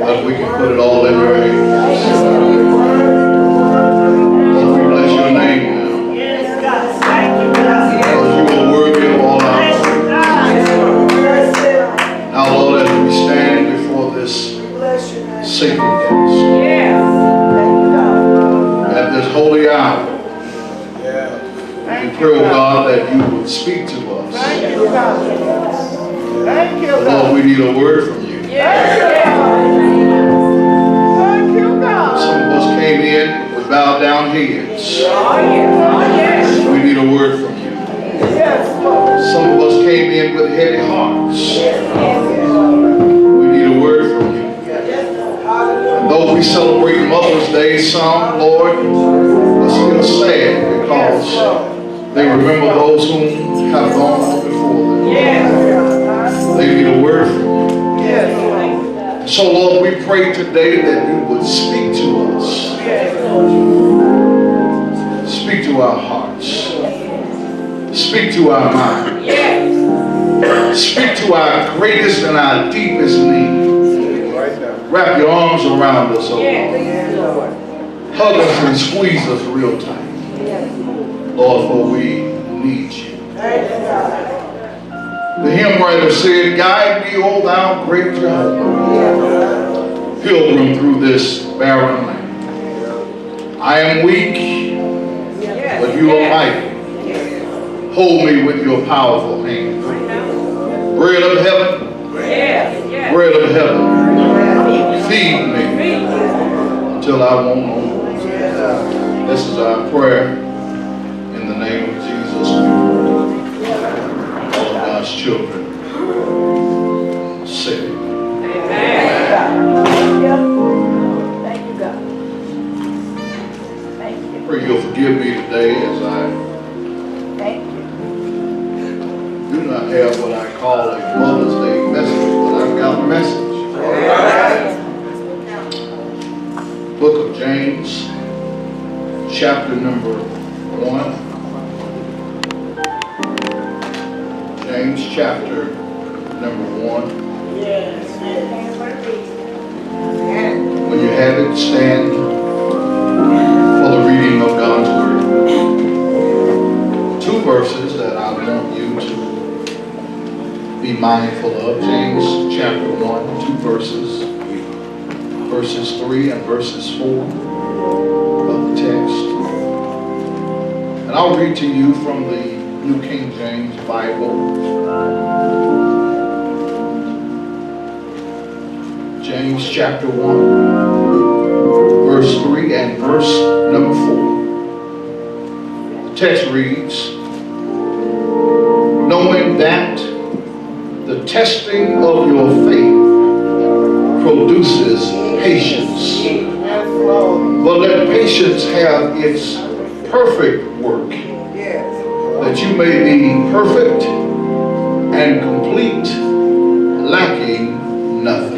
But we can put it all in your hands. Lord, we bless your name now. Because you are worthy of all our praise. Now, Lord, as we stand before this sacred place, at this holy hour, we pray, oh God, that you would speak to us. Lord, we need a word from you. Some of us came in with bowed down heads. We need a word from you. Some of us came in with heavy hearts. We need a word from you. And though we celebrate Mother's Day, some, Lord, are still sad because they remember those whom have gone on before them. They need a word from you. So, Lord, we pray today that you would speak to us. Speak to our hearts. Speak to our mind. Speak to our greatest and our deepest need. Wrap your arms around us, oh Lord. Hug us and squeeze us real tight. Lord, for we need you. The hymn writer said, guide me, O thou great Jehovah, pilgrim through this barren land. I am weak, but you are mighty. Hold me with your powerful hand. Bread of heaven, bread of heaven, feed me until I want no more. This is our prayer in the name of Jesus. All of God's children say, Thank you, God. Thank you. pray you'll forgive me today as I Thank you. do not have what I call a Mother's Day message, but I've got a message. Book of James, chapter number 1. James chapter number 1. When you have it, stand for the reading of God's Word. 2 verses that I want you to be mindful of. James chapter 1, 2 verses. Verses 3 and verses 4 of the text. And I'll read to you from the New King James Bible. James chapter 1, verse 3 and verse number 4. The text reads, knowing that the testing of your faith produces patience. But let patience have its perfect work, that you may be perfect and complete, lacking nothing.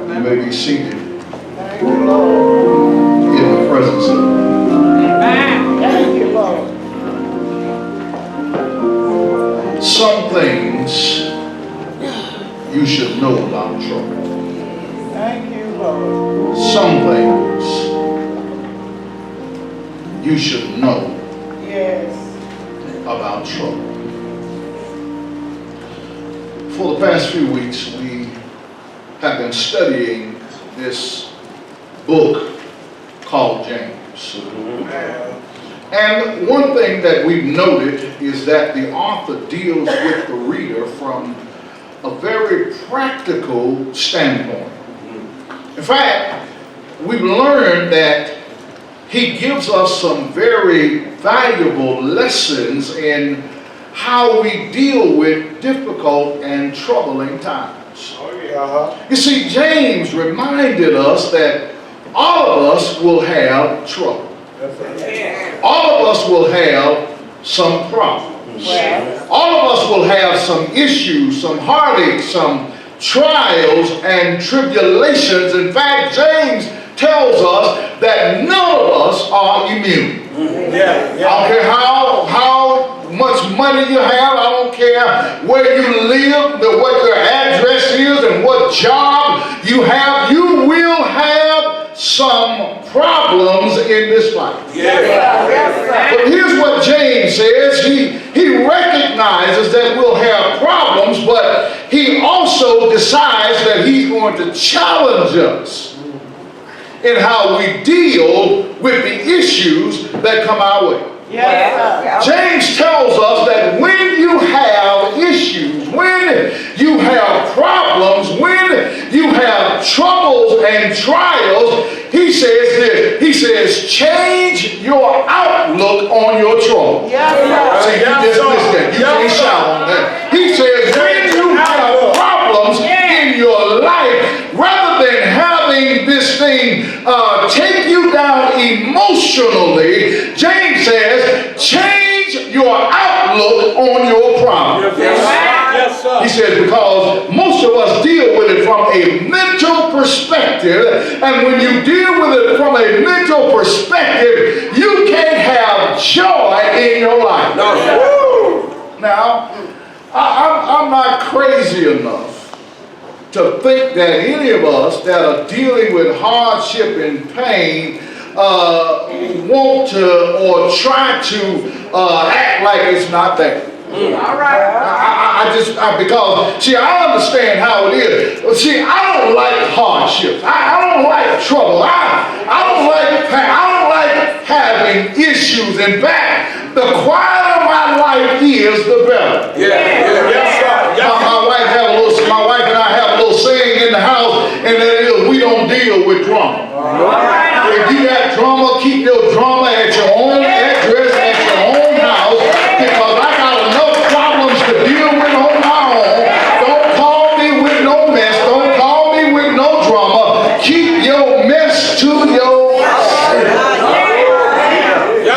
You may be seated in the presence of God. Some things you should know about trouble. Some things you should know about trouble. For the past few weeks, we have been studying this book called James. And one thing that we've noted is that the author deals with the reader from a very practical standpoint. In fact, we've learned that he gives us some very valuable lessons in how we deal with difficult and troubling times. You see, James reminded us that all of us will have trouble. All of us will have some problems. All of us will have some issues, some heartaches, some trials and tribulations. In fact, James tells us that none of us are immune. I don't care how much money you have. I don't care where you live, what your address job you will have some problems in this life. But here's what James says. He recognizes that we'll have problems, but he also decides that he's going to challenge us in how we deal with the issues that come our way. James tells us that when you have issues, when you have problems, when you have troubles and trials, he says this. He says, change your outlook on your trouble. See, you just missed that. You can't shout on that. He says, when you have problems in your life, rather than having this thing take you down emotionally, James says, change your outlook on your problem. Yes, sir. He says, because most of us deal with it from a mental perspective, and when you deal with it from a mental perspective, you can't have joy in your life. Now, I'm not crazy enough to think that any of us that are dealing with hardship and pain want to or try to act like it's not there. All right. Because, see, I understand how it is. See, I don't like hardships. I don't like trouble. I don't like pain. I don't like having issues. In fact, the quieter my life is, the better. My wife and I have a little saying in the house, and that is, we don't deal with drama. If you got drama, keep your drama at your own address, at your own house, because I got enough problems to deal with on my own. Don't call me with no mess. Don't call me with no drama. Keep your mess to yourself.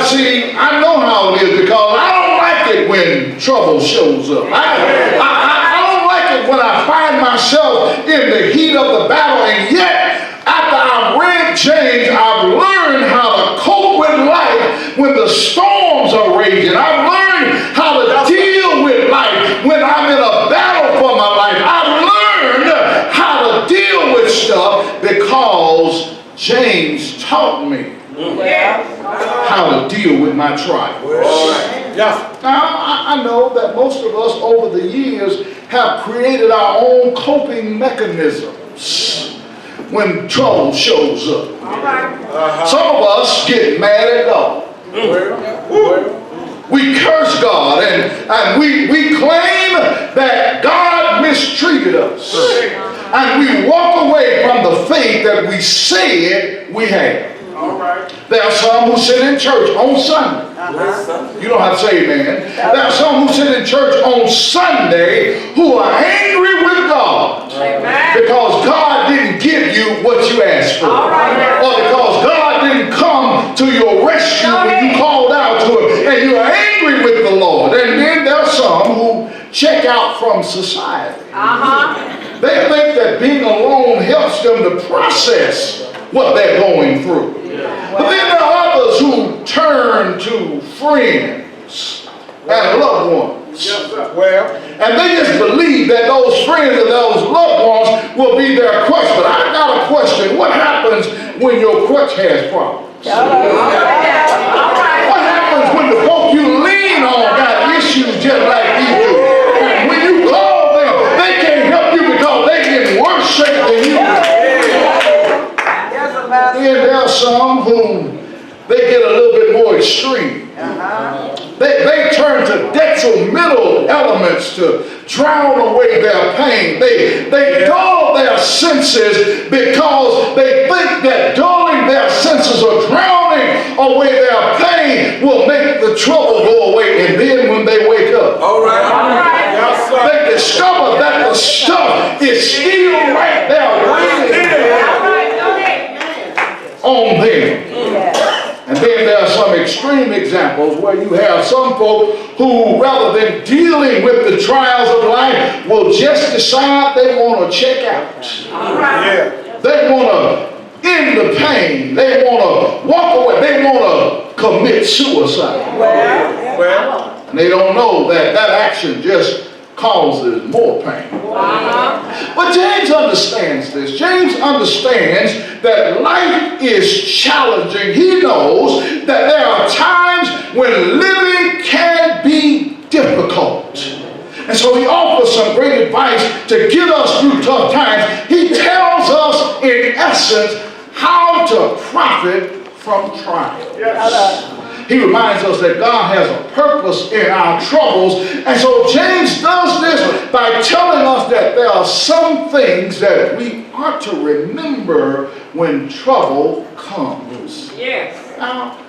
See, I know how it is, because I don't like it when trouble shows up. I don't like it when I find myself in the heat of the battle, and yet, after I've read James, I've learned how to cope with life when the storms are raging. I've learned how to deal with life when I'm in a battle for my life. I've learned how to deal with stuff because James taught me how to deal with my trials. Now, I know that most of us over the years have created our own coping mechanisms when trouble shows up. Some of us get mad at God. We curse God and we claim that God mistreated us. And we walk away from the faith that we said we had. There are some who sit in church on Sunday. You don't have to say amen. There are some who sit in church on Sunday who are angry with God because God didn't give you what you asked for. Or because God didn't come to your rescue when you called out to Him, and you are angry with the Lord. And then there are some who check out from society. They think that being alone helps them to process what they're going through. But then there are others who turn to friends and loved ones. And they just believe that those friends and those loved ones will be their crutch. But I got a question. What happens when your crutch has problems? What happens when the folk you lean on got issues just like you do? And when you call them, they can't help you because they're in worse shape than you do. Then there are some who they get a little bit more extreme. They turn to detrimental elements to drown away their pain. They dull their senses because they think that dulling their senses or drowning away their pain will make the trouble go away. And then when they wake up, they discover that the stuff is still right there waiting on them. And then there are some extreme examples where you have some folk who, rather than dealing with the trials of life, will just decide they want to check out. They want to end the pain. They want to walk away. They want to commit suicide. And they don't know that that action just causes more pain. But But James understands this. James understands that life is challenging. He knows that there are times when living can be difficult. And so he offers some great advice to get us through tough times. He tells us, in essence, how to profit from trials. Yes. He reminds us that God has a purpose in our troubles. And so James does this by telling us that there are some things that we ought to remember when trouble comes. Yes. Now,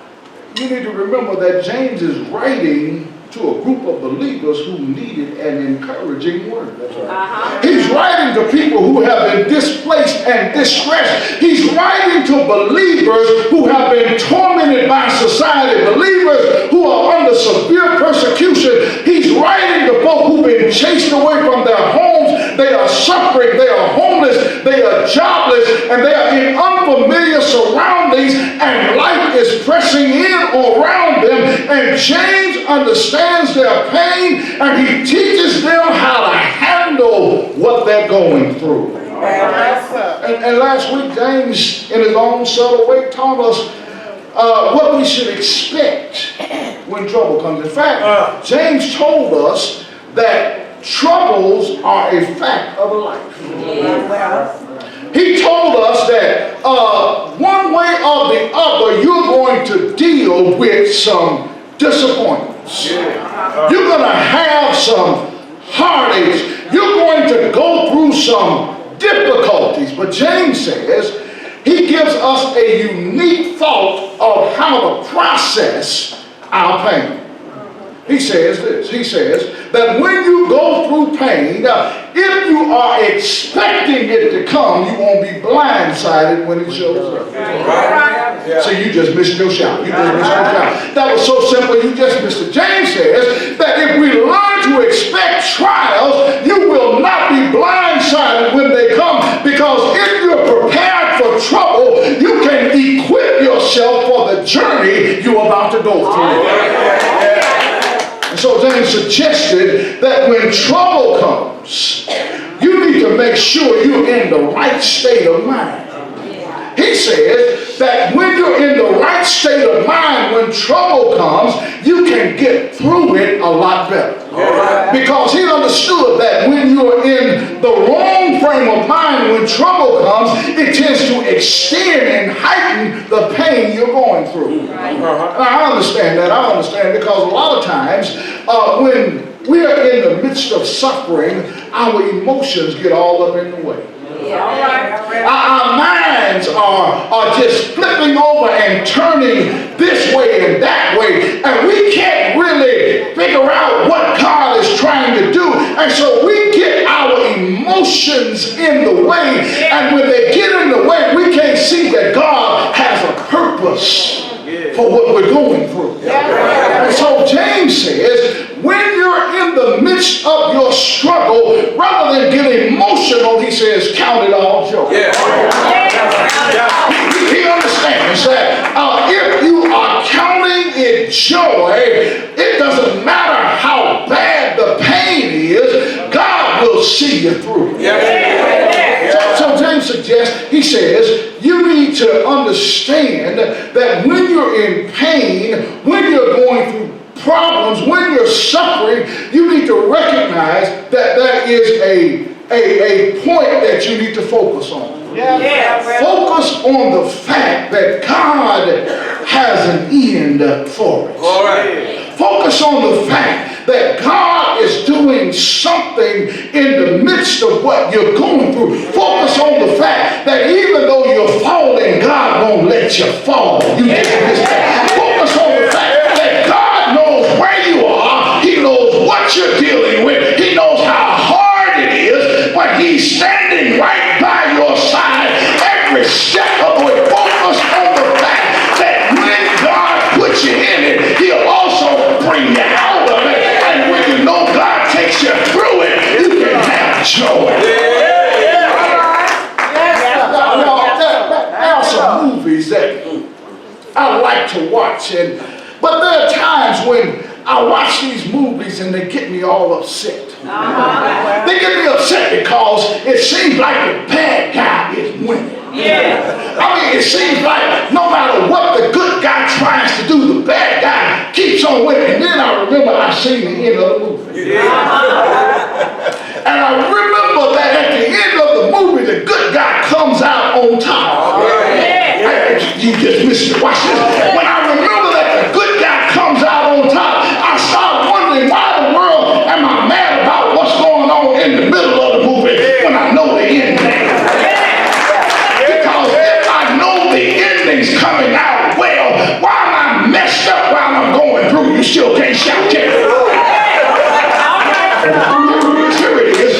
you need to remember that James is writing to a group of believers who needed an encouraging word. That's right. He's writing to people who have been displaced and distressed. He's writing to believers who have been tormented by society, believers who are under severe persecution. He's writing to folk who've been chased away from their homes. They are suffering, they are homeless, they are jobless, and they are in unfamiliar surroundings, and life is pressing in around them. And James understands their pain, and he teaches them how to handle what they're going through. And last week, James, in his own subtle way, taught us what we should expect when trouble comes. In fact, James told us that troubles are a fact of life. He told us that one way or the other, you're going to deal with some disappointments. You're going to have some heartaches. You're going to go through some difficulties. But James says, he gives us a unique thought of how to process our pain. He says this, he says that when you go through pain, if you are expecting it to come, you won't be blindsided when it shows up. Right. So you just missed your shot. You just missed your shot. That was so simple, you just missed it. James says that if we learn to expect trials, you will not be blindsided when they come, because if you're prepared for trouble, you can equip yourself for the journey you're about to go through. And so James suggested that when trouble comes, you need to make sure you're in the right state of mind. He says that when you're in the right state of mind, when trouble comes, you can get through it a lot better. Because he understood that when you're in the wrong frame of mind, when trouble comes, it tends to extend and heighten the pain you're going through. And I understand that. I understand, because a lot of times when we are in the midst of suffering, our emotions get all up in the way. Our minds are just flipping over and turning this way and that way, and we can't really figure out what God is trying to do. And so we get our emotions in the way, and when they get in the way, we can't see that God has a purpose for what we're going through. And so James says, when you're in the midst of your struggle, rather than get emotional, he says, count it all joy. He understands that if you are counting it joy, it doesn't matter how bad the pain is, God will see you through. So James suggests, he says, you need to understand that when you're in pain, when you're going through problems, when you're suffering, you need to recognize that there is a point that you need to focus on. Focus on the fact that God has an end for it. Focus on the fact that God is doing something in the midst of what you're going through. Focus on the fact that even though you're falling, God won't let you fall. You just missed that. Focus on the fact that God knows where you are. He knows what you're dealing with. He knows how hard it is, but he's standing right by your side every step of the way. Focus on the fact that when God puts you in it, he'll also bring you out of it. And when you know God takes you through it, you can have joy. There are some movies that I like to watch, but there are times when I watch these movies and they get me all upset. They get me upset because it seems like the bad guy is winning. I mean, it seems like no matter what the good guy tries to do, the bad guy keeps on winning. And then I remember I seen the end of the movie. And I remember that at the end of the movie, the good guy comes out on top. You just missed it. Watch this. When I remember that the good guy comes out on top, I start wondering why in the world am I mad about what's going on in the middle of the movie when I know the ending? Because if I know the ending's coming out well, why am I messed up while I'm going through? You still can't shout yet. Here it is.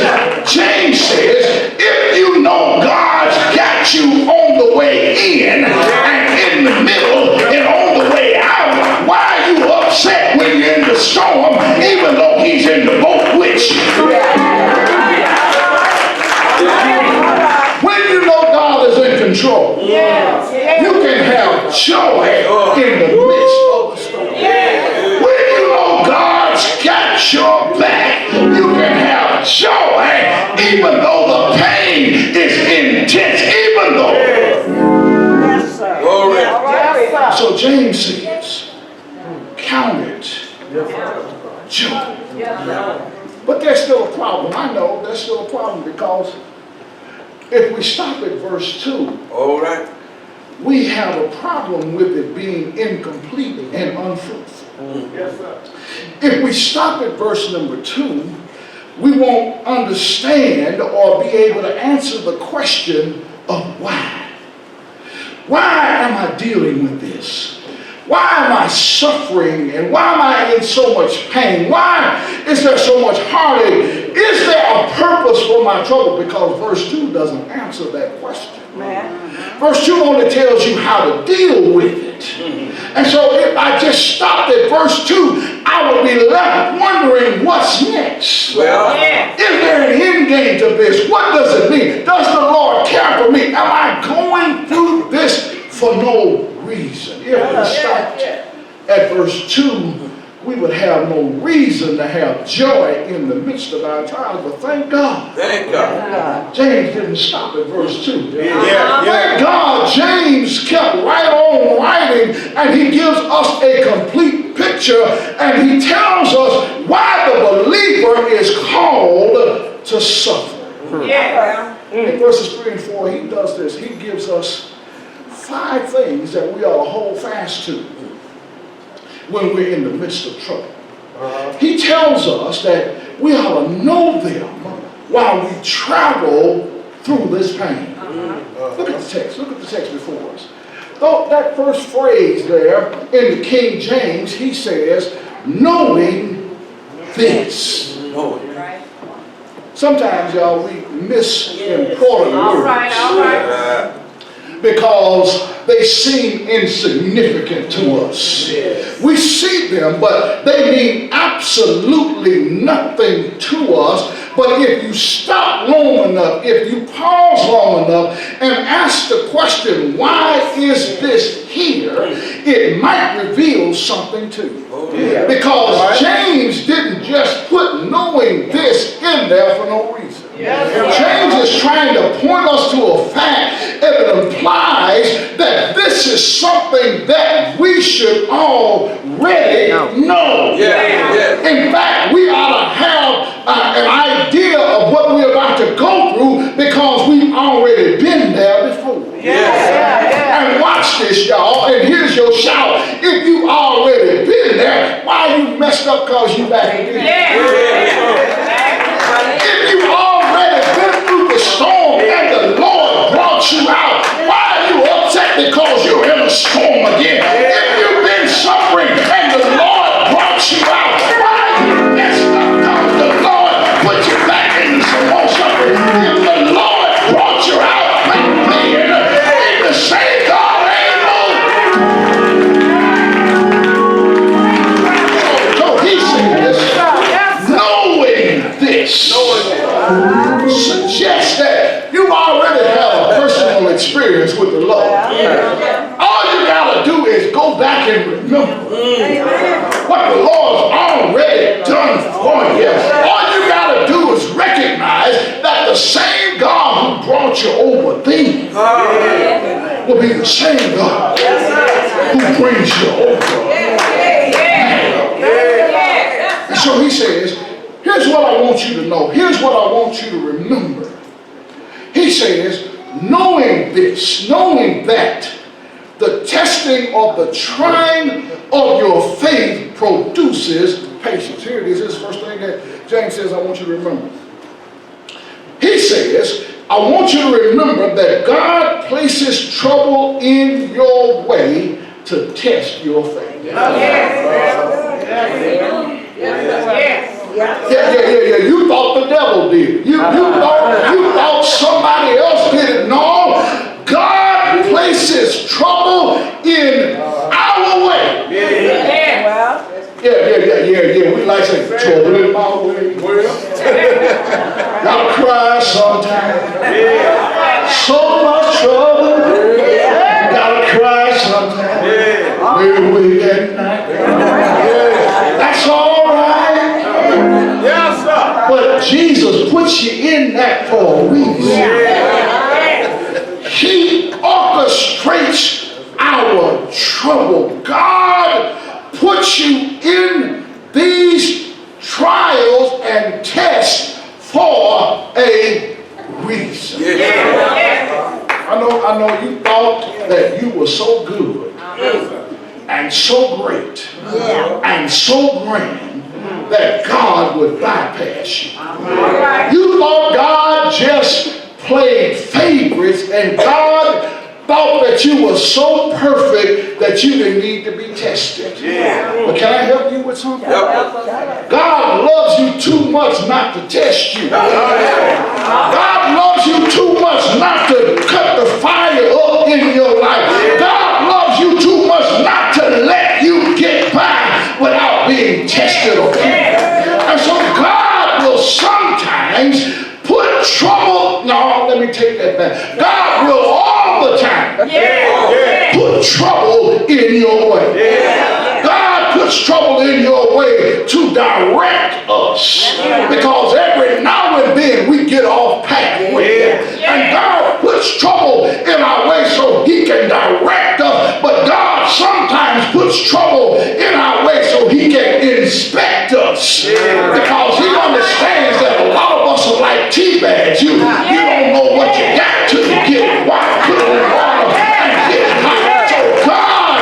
James says, if you know God's got you on the way in and in the middle and on the way out, why are you upset when you're in the storm even though he's in the boat with you? When you know God is in control, you can have joy in the midst of the storm. When you know God's got your back, you can have joy even though the pain is intense, even though. So James says, count it joy. But there's still a problem. I know there's still a problem because if we stop at verse 2, we have a problem with it being incomplete and unfruitful. If we stop at verse number 2, we won't understand or be able to answer the question of why. Why am I dealing with this? Why am I suffering and why am I in so much pain? Why is there so much heartache? Is there a purpose for my trouble? Because verse 2 doesn't answer that question. Verse 2 only tells you how to deal with it. And so if I just stopped at verse 2, I would be left wondering what's next. Is there an end game to this? What does it mean? Does the Lord care for me? Am I going through this for no reason? If we stopped at verse 2, we would have no reason to have joy in the midst of our trials. But thank God. James didn't stop at verse 2. Thank God James kept right on writing, and he gives us a complete picture, and he tells us why the believer is called to suffer. In verses 3 and 4, he does this. He gives us 5 things that we ought to hold fast to when we're in the midst of trouble. He tells us that we ought to know them while we travel through this pain. Look at the text. Look at the text before us. Though that first phrase there in the King James, he says, knowing this. Sometimes, y'all, we miss important words. Because they seem insignificant to us. We see them, but they mean absolutely nothing to us. But if you stop long enough, if you pause long enough and ask the question, why is this here? It might reveal something to you. Because James didn't just put knowing this in there for no reason. James is trying to point us to a fact that it implies that this is something that we should already know. In fact, we ought to have an idea of what we're about to go through because we've already been there before. And watch this, y'all, and here's your shout. If you already been there, why you messed up because you back again? If you already been through the storm and the Lord brought you out, why are you upset because you're in a storm again? If you've been suffering and the Lord brought you out, why are you messed up because the Lord put you back into some more suffering? If the Lord brought you out, man, ain't the same God ain't no. So he says, knowing this suggests that you already have a personal experience with the Lord. All you gotta do is go back and remember what what the Lord's already done for you. All you got to do is recognize that the same God who brought you over then will be the same God who brings you over. And so he says, here's what I want you to know. Here's what I want you to remember. He says, knowing this, knowing that, the testing or the trying of your faith produces patience. Here it is. This is the first thing that James says I want you to remember. He says, I want you to remember that God places trouble in your way to test your faith. Yeah. You thought the devil did. You thought somebody else did it. No. God places trouble in our way. Yeah. We like saying trouble in my way. Well, y'all cry sometimes. So much trouble. Gotta cry sometimes. Way at night. That's all right. Yes, sir. But Jesus puts you in that for a reason. He orchestrates our trouble. God puts you in these trials and tests for a reason. I know you thought that you were so good and so great and so grand that God would bypass you. You thought God just played favorites, and God thought that you were so perfect that you didn't need to be tested. But can I help you with something? God loves you too much not to test you. God loves you too much not to cut the fire up in your life. God loves you too much not to let you get by without being tested. And so God will sometimes put trouble. No, let me take that back. God will all the time put trouble in your way. God puts trouble in your way to direct us, because every now and then we get off pathway, and God puts trouble in our way so he can direct us. But God sometimes puts trouble in our way so he can inspect us, because he understands that a lot of us are like tea bags. You don't know what you got till you get it. Why put it in water and get it hot? So God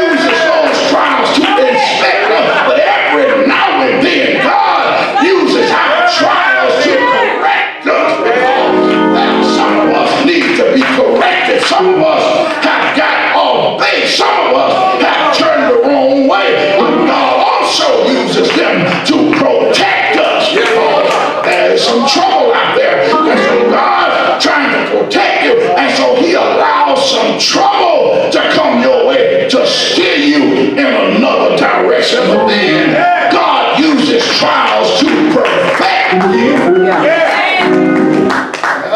uses those trials to inspect us, but every now and then God uses our trials to correct us, because some of us need to be corrected. Some of us have got off base. Some of us have turned the wrong way. But God also uses them to protect us, because there's some trouble out there. And so God's trying to protect you, and so he allows some trouble to come your way to steer you in another direction. But then God uses trials to perfect you.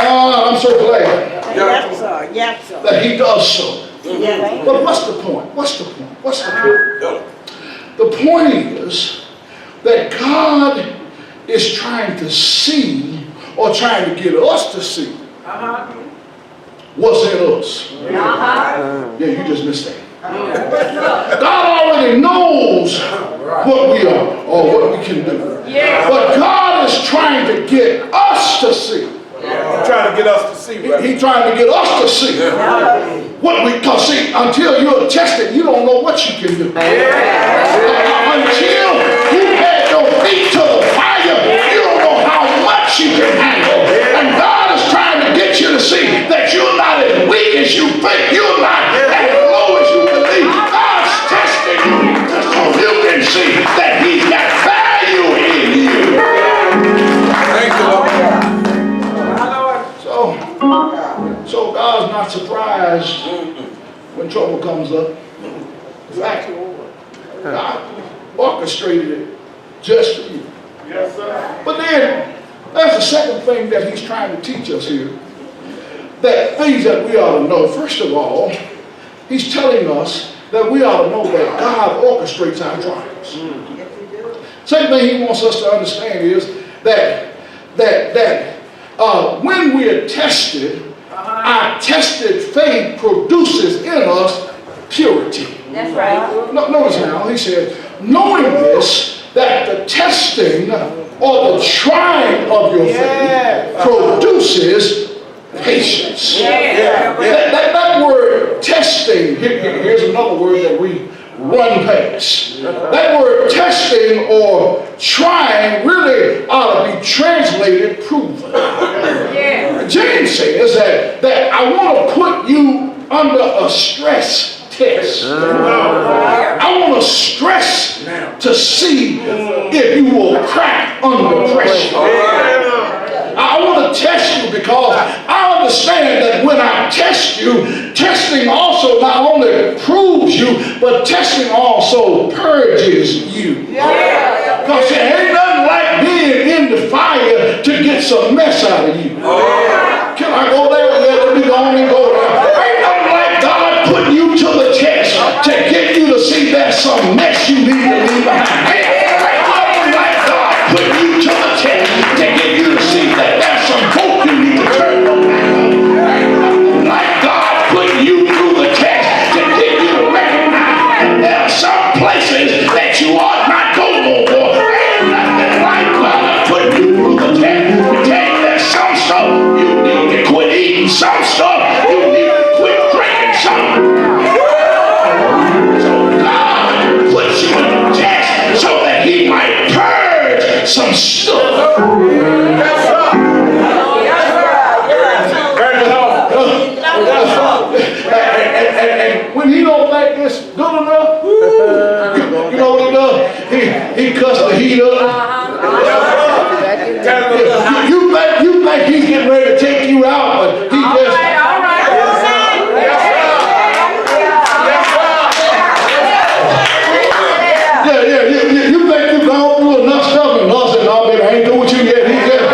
I'm so glad that he does so. But what's the point? What's the point? The point is that God is trying to see, or trying to get us to see, what's in us. Yeah, you just missed that. God already knows what we are or what we can do. But God is trying to get us to see. He's trying to get us to see, right? He's trying to get us to see what we can see. Until you're tested, you don't know what you can do. Until you had your feet to the fire, you don't know how much you can handle. And God is trying to get you to see that you're not as weak as you think. You're not as low as you believe. God's testing you so you can see that he's got value in you. Thank you, Lord. So God's not surprised when trouble comes up. In fact, God orchestrated it just for you. Yes, sir. But then, there's the second thing that he's trying to teach us here. That things that we ought to know. First of all, he's telling us that we ought to know that God orchestrates our trials. Second thing he wants us to understand is that when we are tested, our tested faith produces in us purity. That's right. Notice now, he said, knowing this, that the testing or the trying of your faith produces patience. That word testing, here's another word that we run past. That word testing or trying really ought to be translated proven. James says that I want to put you under a stress test. I want to stress to see if you will crack under pressure. I want to test you because I understand that when I test you, testing also not only proves you, but testing also purges you. Because there ain't nothing like being in the fire to get some mess out of you. Can I go there? Yeah, let me go on and go there. Ain't nothing like God putting you to the test to get you to see there's some mess you need to leave behind. Ain't nothing like God putting you to the test to get you to see that there's some hope you need to turn around. Ain't nothing like God putting you through the test to get you to recognize that there are some places that you ought not go no more. Ain't nothing like God putting you through the test to tell you there's some stuff you need to quit eating, some stuff you need to quit drinking, some. So God puts you in the test so that he might purge some stuff. And when he don't think it's good enough, you know what he does? He cuts the heat up. You think he's getting ready to take you out, but he just. You think you've gone through enough stuff and lost it all, baby, I ain't through with you yet. He just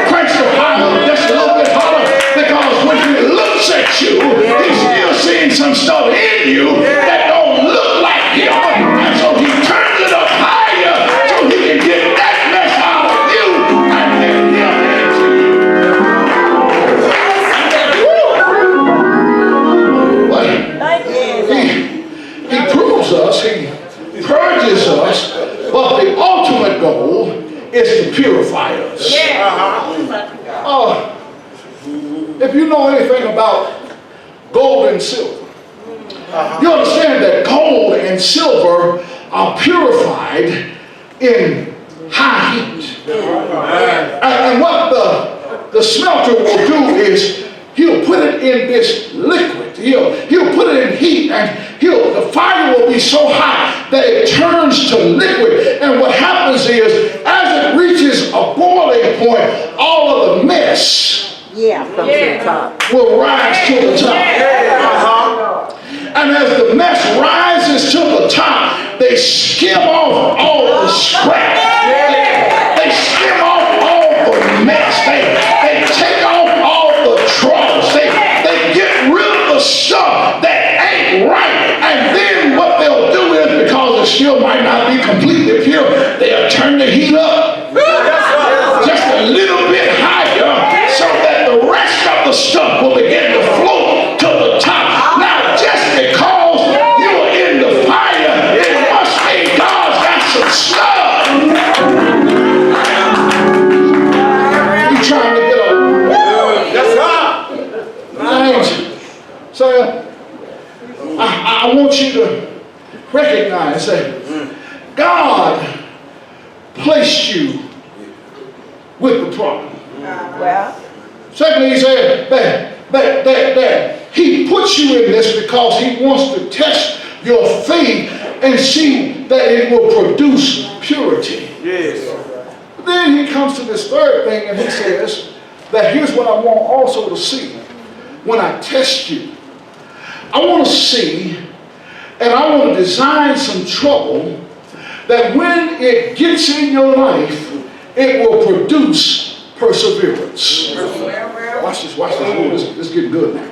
cranks the fire just a little bit harder because when he looks at you, he's still seeing some stuff in you that don't look like him. And so he turns it up higher so he can get that mess out of you and then him into you. He proves us, he purges us, but the ultimate goal is to purify us. If you know anything about gold and silver, you understand that gold and silver are purified in high heat. And what the smelter will do is he'll put it in this liquid. He'll put it in heat, and the fire will be so hot that it turns to liquid. And what happens is, as it reaches a boiling point, all of the mess From the top. will rise to the top. And as the mess rises to the top, they skim off all the scrap. They skim off all the mess. They take off all the troubles. They get rid of the stuff that ain't right. And then what they'll do is, because it still might not be completely pure, they'll turn the heat up just a little bit higher so that the rest of the stuff will begin to float to the top. Now, just because you are in the fire, it must mean God's got some stuff. You trying to get so I want you to recognize that God placed you with the problem. Secondly, he said that he puts you in this because he wants to test your faith and see that it will produce purity. But then he comes to this third thing and he says that here's what I want also to see when I test you. I want to see and I want to design some trouble that when it gets in your life, it will produce perseverance. Watch this. Oh, this is getting good now.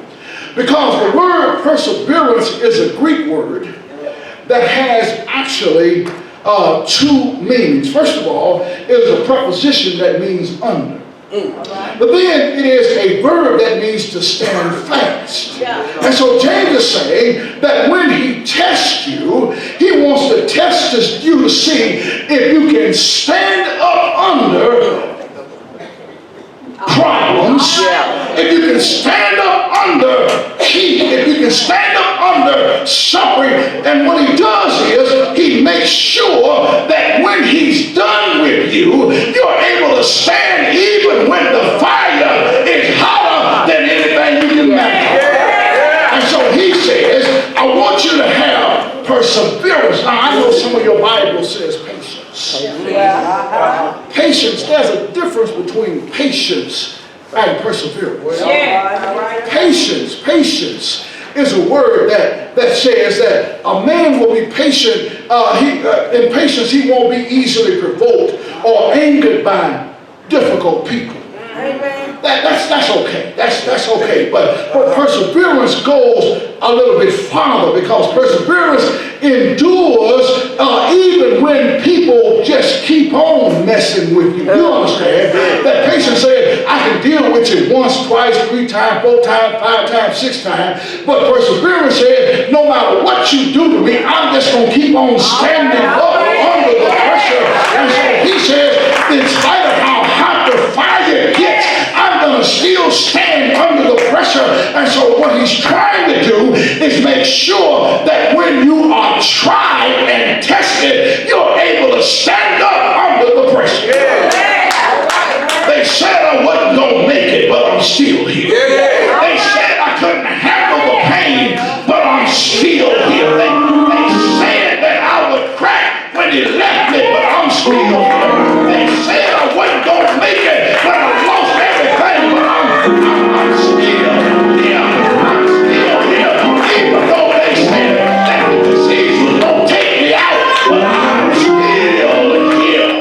Because the word perseverance is a Greek word that has actually two meanings. First of all, it is a preposition that means under. But then it is a verb that means to stand fast. And so James is saying that when he tests you, he wants to test you to see if you can stand up under problems, if you can stand up under heat, if you can stand up under suffering. And what he does is he makes sure that when he's done with you, you're able to stand even when the fire is hotter than anything you can imagine. And so he says, I want you to have perseverance. Now I know some of your Bible says patience. Patience, there's a difference between patience and perseverance. Patience is a word that says that a man will be patient. In patience, he won't be easily provoked or angered by difficult people. That's okay. That's okay. But perseverance goes a little bit farther, because perseverance endures even when people just keep on messing with you. You understand? That patience said, I can deal with you once, twice, 3 times, 4 times, 5 times, 6 times. But perseverance said, no matter what you do to me, I'm just going to keep on standing up under the pressure. And so he says, in spite of how hot the fire gets, I'm going to still stand under the pressure. And so what he's trying to do is make sure that when you are tried and tested, you're able to stand up under the pressure. They said I wasn't going to make it, but I'm still here. They said I couldn't handle the pain, but I'm still here. They said that I would crack when he left me, but I'm still here. They said I wasn't going to make it, but I lost everything, but I'm still here. I'm still here. Even though they said that the disease was going to take me out, but I'm still here.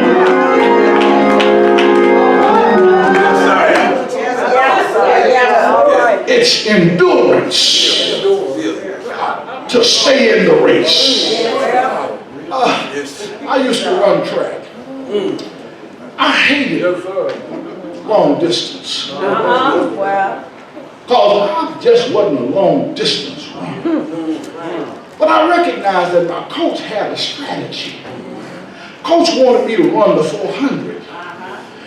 It's endurance to stay in the race. I used to run track. I hated long distance. Because I just wasn't a long distance runner. But I recognized that my coach had a strategy. Coach wanted me to run the 400.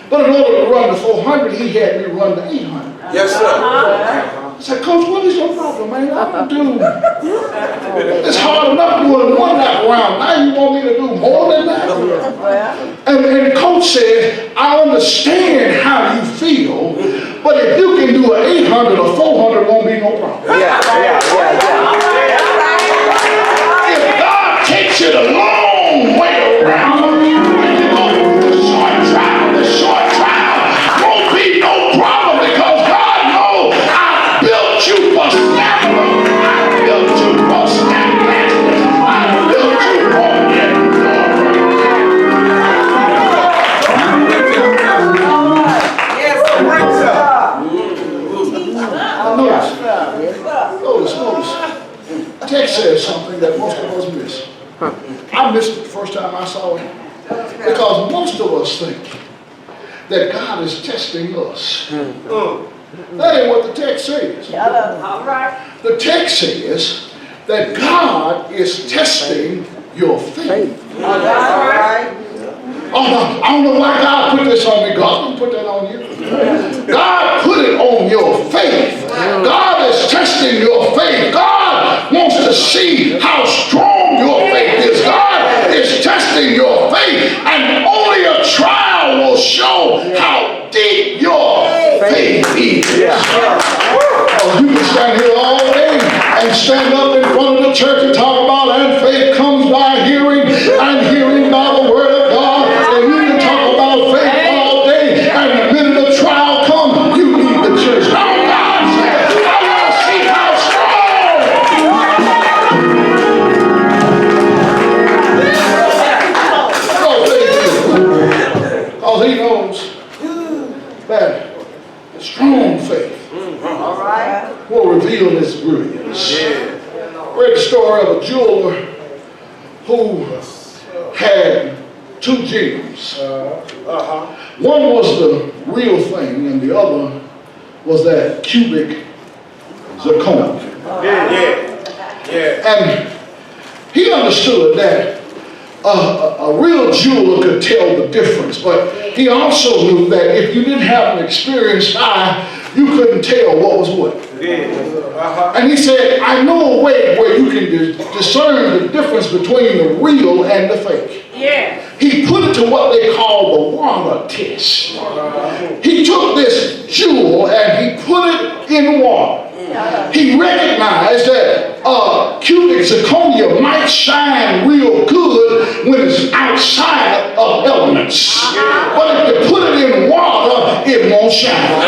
But in order to run the 400, he had me run the 800. Yes, sir. I said, Coach, what is your problem, man? I don't do. It's hard enough doing 1 lap around. Now you want me to do more than that? And Coach said, I understand how you feel, but if you can do an 800 or 400, won't be no problem. If God takes you the long way around, when you go through the short trial won't be no problem, because God knows I built you for stamina. I built you for steadfastness. I built you for Notice. Text says something that most of us miss. I missed it the first time I saw it, because most of us think that God is testing us. That ain't what the text says. The text says that God is testing your faith. Oh, I don't know why God put this on me. God didn't put that on you. God put it on your faith. God is testing your faith. God wants to see how strong your faith is. God is testing your faith, and only a trial will show how deep your faith is. Oh, you can stand here all day and stand up in front of the church and talk about, and faith comes by hearing, and hearing by the word of God. And you can talk about faith all day, and the minute the trial comes, you leave the church. No, God says, I want to see how strong. Because he knows that strong faith will reveal his brilliance. Read the story of a jeweler who had two gems. One was the real thing, and the other was that cubic zirconia. And he understood that a real jeweler could tell the difference, but he also knew that if you didn't have an experienced eye, you couldn't tell what was what. And he said, I know a way where you can discern the difference between the real and the fake. He put it to what they call the water test. He took this jewel and he put it in water. He recognized that cubic zirconia might shine real good when it's outside of elements. But if you put it in water, it won't shine.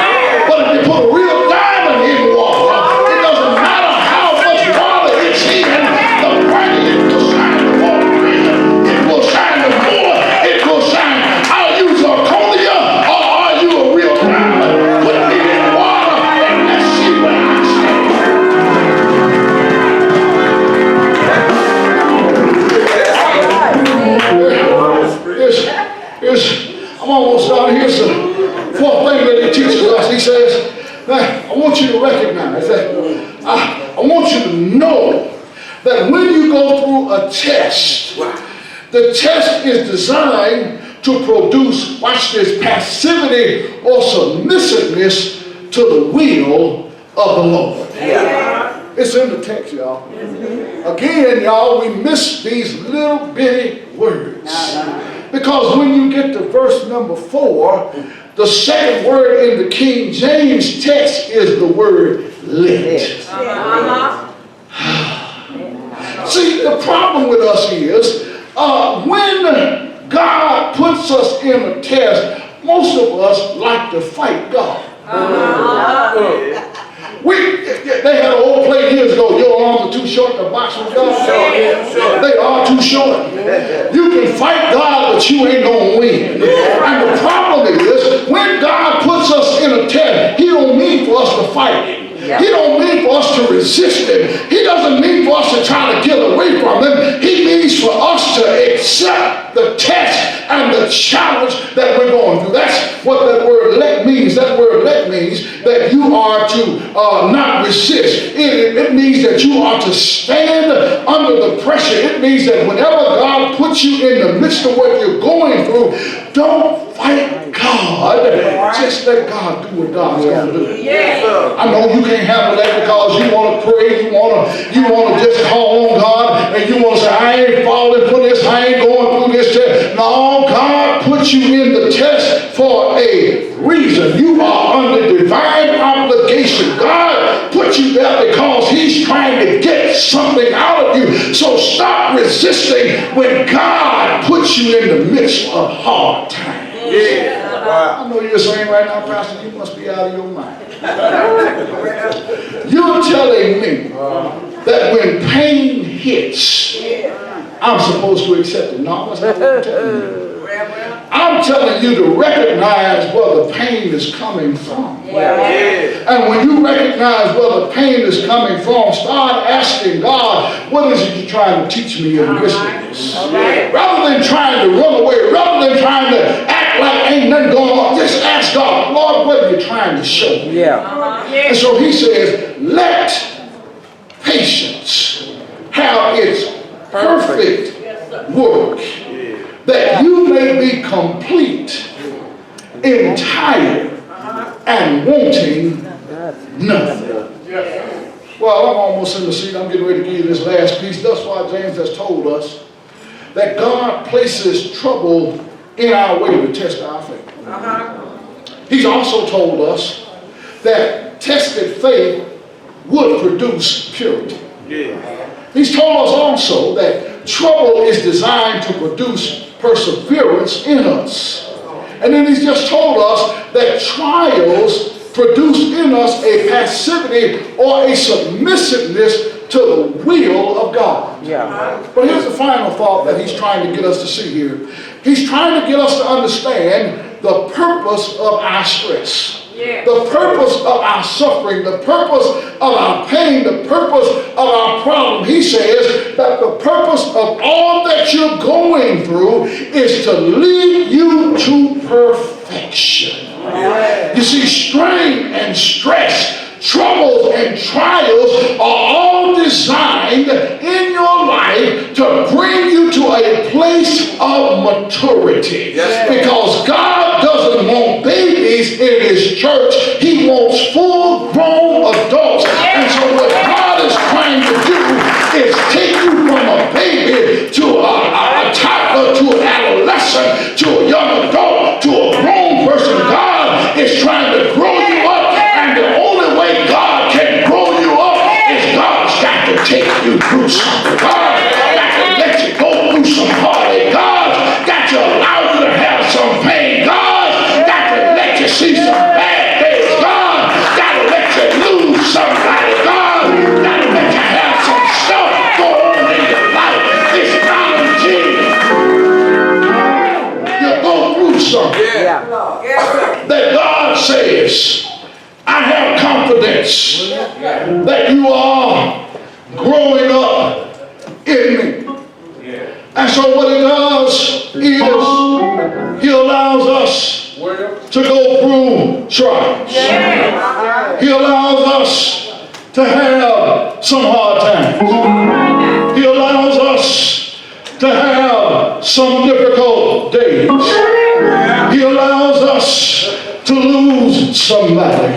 But if you put a real diamond in water, it doesn't matter how much water it's in, the brighter it will shine, the more brilliant it will shine, the more it will shine. Are you zirconia or are you a real diamond? Put me in water and let's see where I stand. I'm almost done. Here's the fourth thing that he teaches us. He says, I want you to recognize that I want you to know that when you go through a test, the test is designed to produce, watch this, passivity or submissiveness to the will of the Lord. It's in the text, y'all. Again, y'all, we miss these little bitty words. Because when you get to verse number 4, the second word in the King James text is the word let. See, the problem with us is when God puts us in a test, most of us like to fight God. They had an old play years ago, your arms are too short to box with God. They are too short. You can fight God, but you ain't gonna win. And the problem is, when God puts us in a test, he don't mean for us to fight him. He don't mean for us to resist him. He doesn't mean for us to try to get away from him. He means for us to accept the test and the challenge that we're going through. That's what that word let means. That word let means that you are to not resist. It means that you are to stand under the pressure. It means that whenever God puts you in the midst of what you're going through, don't fight God. Just let God do what God's going to do. I know you can't handle that because you want to pray, you want to just call on God, and you want to say, I ain't falling for this, I ain't going through this test. No, God puts you in the test for a reason. You are under divine obligation. God put you there because he's trying to get something out of you. So stop resisting when God puts you in the midst of hard times. I know you're saying right now, Pastor, you must be out of your mind. You're telling me that when pain hits, I'm supposed to accept it. No, that's not what I'm telling you. I'm telling you to recognize where the pain is coming from. And when you recognize where the pain is coming from, start asking God, what is it you're trying to teach me in this? Rather than trying to run away, rather than trying to act like ain't nothing going on, just ask God, Lord, what are you trying to show me? And so he says, let patience have its perfect work, that you may be complete, entire, and wanting nothing. Well, I'm almost in the seat. I'm getting ready to give you this last piece. That's why James has told us that God places trouble in our way to test our faith. He's also told us that tested faith would produce purity. He's told us also that trouble is designed to produce perseverance in us. And then he's just told us that trials produce in us a passivity or a submissiveness to the will of God. But here's the final thought that he's trying to get us to see here. He's trying to get us to understand the purpose of our stress. The purpose of our suffering, the purpose of our pain, the purpose of our problem. He says that the purpose of all that you're going through is to lead you to perfection. You see, strain and stress, troubles and trials are all designed in your life to bring you to a place of maturity. Because God doesn't want babies in his church. He wants full-grown adults. And so what God is trying to do is take you from a baby to a toddler, to an adolescent, to a young adult, to a grown person. God is trying to grow you up. And the only way God can grow you up is God's got to take you through something. God's got to let you go through some heartache. God's got to allow you to have some pain. God's got to let you see some bad days. God's got to let you lose somebody. God's got to let you have some stuff go on in your life. It's challenging. You go through something that God says, I have confidence that you are growing up in me. And so what he does is he allows us to go through trials. He allows us to have some hard times. He allows us to have some difficult days. He allows us to lose somebody.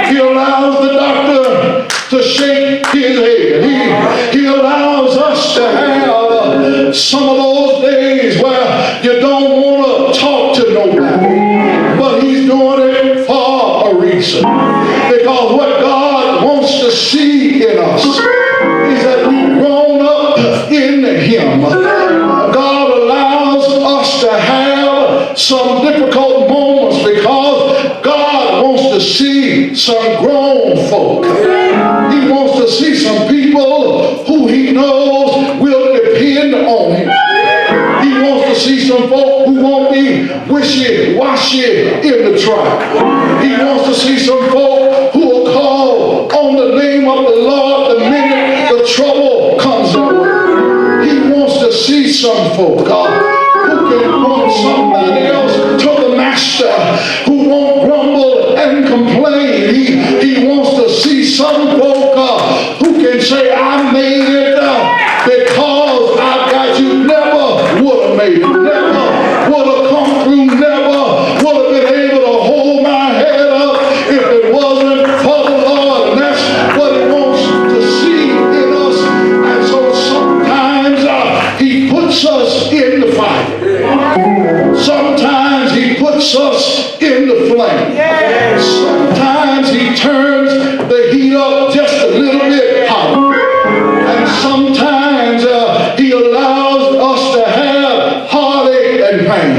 He allows the doctor to shake his head. He allows us to have some of those days where you don't want to talk to nobody. But he's doing it for a reason. Because what God wants to see in us is that we've grown up in him. God allows us to have some difficult moments because God wants to see some grown folk. He wants to see some people who he knows will depend on him. He wants to see some folk who won't be wishy-washy in the trial. He wants to see some folk who will call on the name of the Lord the minute the trouble comes up. He wants to see some folk who can point somebody else to the master, who won't grumble and complain. He wants to see some folk who can say, I made it because I got you. Never would have made it. Never would have come through. Never would have been able to hold my head up if it wasn't for the Lord. And that's what he wants to see in us. And so sometimes he puts us in the fire. Sometimes he puts us in the flame. Sometimes he turns the heat up just a little bit hotter. And sometimes he allows us to have heartache and pain.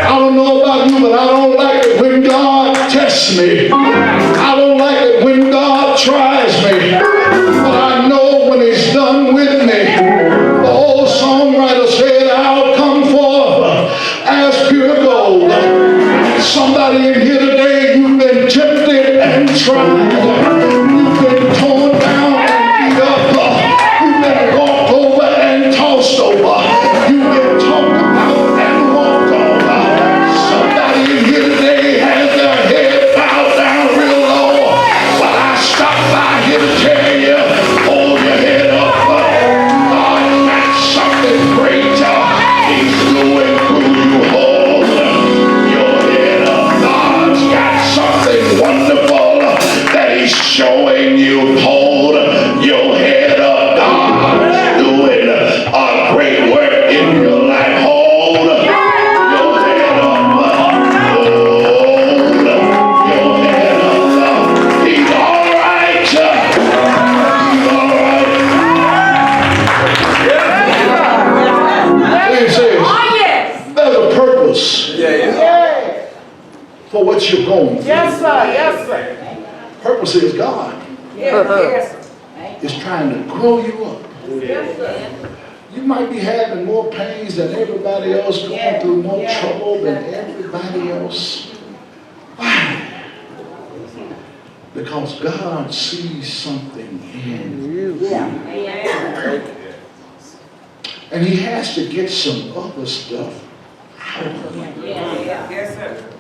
I don't know about you, but I don't like it when God tests me. I don't like it when God tries me. But I know when he's done with me. The old songwriter said, I'll come forth as pure gold. Somebody in here today, you've been tempted and tried. You've been torn down and beat up. You've been walked over and tossed over. You've been talked about and walked over. Somebody in here today has their head bowed down real low. But I stopped by here to tell you, hold your head up. God's got something great he's doing through you. Hold your head up. God's got something wonderful that he's showing you. Hold your head up. God's doing a great work in your life. Hold your head up. Hold your head up. He's all right. He's all right. He says, there's a purpose for what you're going through. Yes, sir. Yes, sir. Purpose is God is trying to grow you up. Yes, sir. You might be having more pains than everybody else, going through more trouble than everybody else. Why? Because God sees something in you. And he has to get some other stuff out of you. Yes, sir.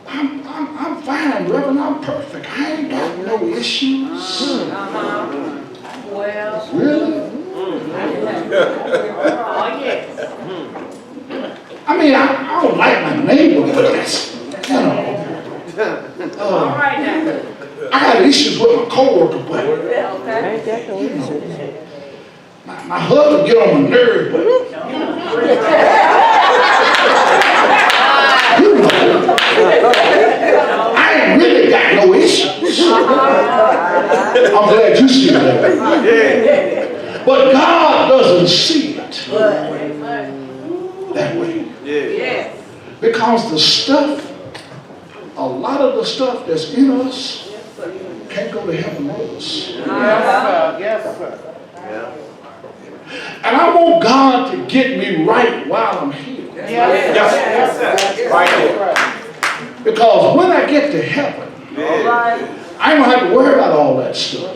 I'm fine, Reverend. I'm perfect. I ain't got no issues. Well. Really? Oh, yes. I mean, I don't like my neighbor, but that's, All right now. I got issues with my coworker, but Okay. my husband get on my nerves, but I ain't really got no issues. I'm glad you see that. But God doesn't see it that way. Yes. Because the stuff, a lot of the stuff that's in us can't go to heaven with us. Yes, sir. And I want God to get me right while I'm here. Yes, sir. Right there. Because when I get to heaven, I ain't gonna have to worry about all that stuff.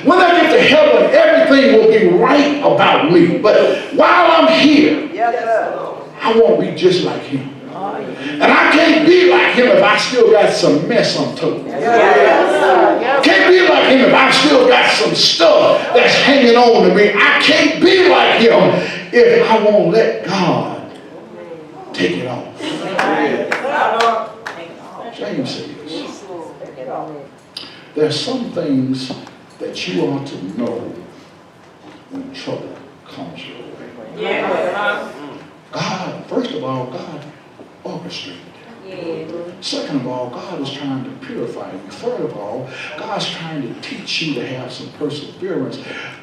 When I get to heaven, everything will be right about me. But while I'm here, I won't be just like him. And I can't be like him if I still got some mess on top. Can't be like him if I still got some stuff that's hanging on to me. I can't be like him if I won't let God take it off. James says, there's some things that you ought to know when trouble comes your way. God, first of all, God orchestrated it. Second of all, God is trying to purify you. Third of all, God's trying to teach you to have some perseverance.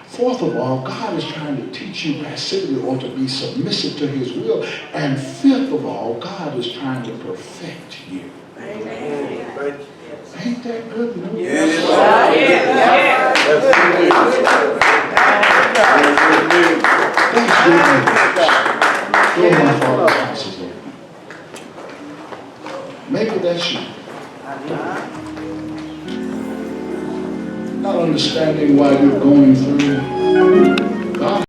Fourth of all, God is trying to teach you passivity or to be submissive to his will. And fifth of all, God is trying to perfect you. Amen. Ain't that good news? That's good news. Go to my Father's house is open. Maybe that's you. Not understanding why you're going through